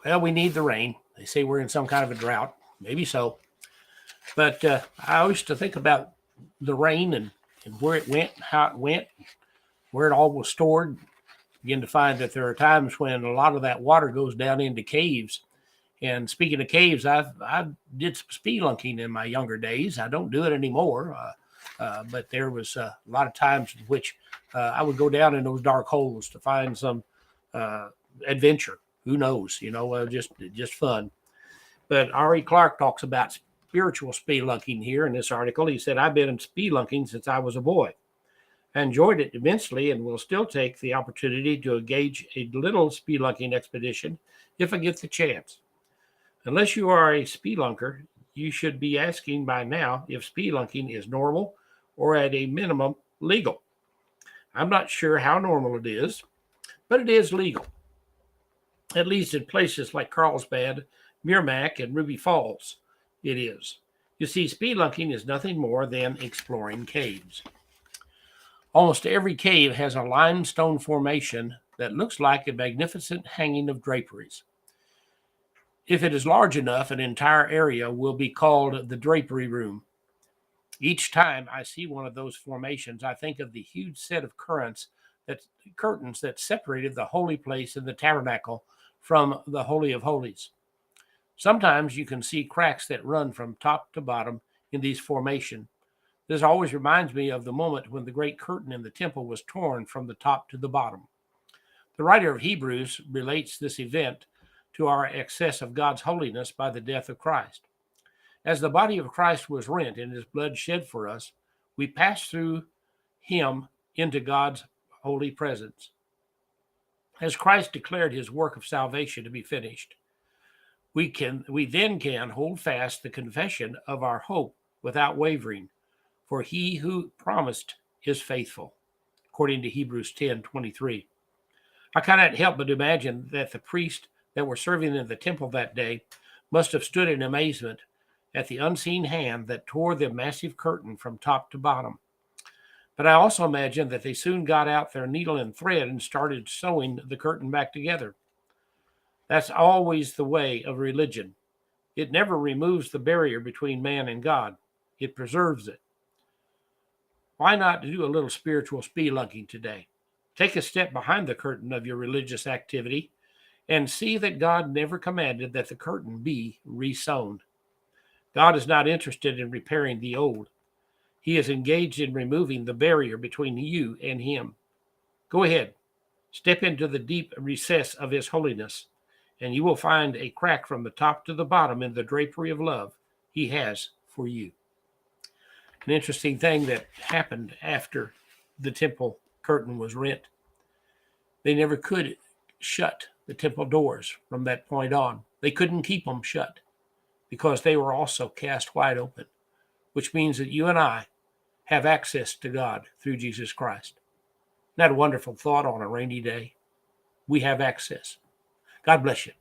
Well, we need the rain. They say we're in some kind of a drought. Maybe so. But I used to think about the rain and where it went, how it went, where it all was stored. Begin to find that there are times when a lot of that water goes down into caves. And speaking of caves, I did some spelunking in my younger days. I don't do it anymore, but there was a lot of times in which I would go down in those dark holes to find some adventure. Who knows? Just fun. But R.E. Clark talks about spiritual spelunking here in this article. He said, I've been in spelunking since I was a boy. I enjoyed it immensely and will still take the opportunity to engage a little spelunking expedition if I get the chance. Unless you are a spelunker, you should be asking by now if spelunking is normal or at a minimum legal. I'm not sure how normal it is, but it is legal, at least in places like Carlsbad, Meermack, and Ruby Falls. It is. You see, spelunking is nothing more than exploring caves. Almost every cave has a limestone formation that looks like a magnificent hanging of draperies. If it is large enough, an entire area will be called the drapery room. Each time I see one of those formations, I think of the huge set of curtains that separated the holy place in the tabernacle from the Holy of Holies. Sometimes you can see cracks that run from top to bottom in these formations. This always reminds me of the moment when the great curtain in the temple was torn from the top to the bottom. The writer of Hebrews relates this event to our excess of God's holiness by the death of Christ. As the body of Christ was rent and his blood shed for us, we passed through him into God's holy presence. As Christ declared his work of salvation to be finished, we then can hold fast the confession of our hope without wavering, for he who promised is faithful, according to Hebrews 10:23. I cannot help but imagine that the priests that were serving in the temple that day must have stood in amazement at the unseen hand that tore the massive curtain from top to bottom. But I also imagine that they soon got out their needle and thread and started sewing the curtain back together. That's always the way of religion. It never removes the barrier between man and God. It preserves it. Why not do a little spiritual spelunking today? Take a step behind the curtain of your religious activity and see that God never commanded that the curtain be resewn. God is not interested in repairing the old. He is engaged in removing the barrier between you and him. Go ahead, step into the deep recess of his holiness, and you will find a crack from the top to the bottom in the drapery of love he has for you. An interesting thing that happened after the temple curtain was rent. They never could shut the temple doors from that point on. They couldn't keep them shut because they were also cast wide open, which means that you and I have access to God through Jesus Christ. Isn't that a wonderful thought on a rainy day? We have access. God bless you.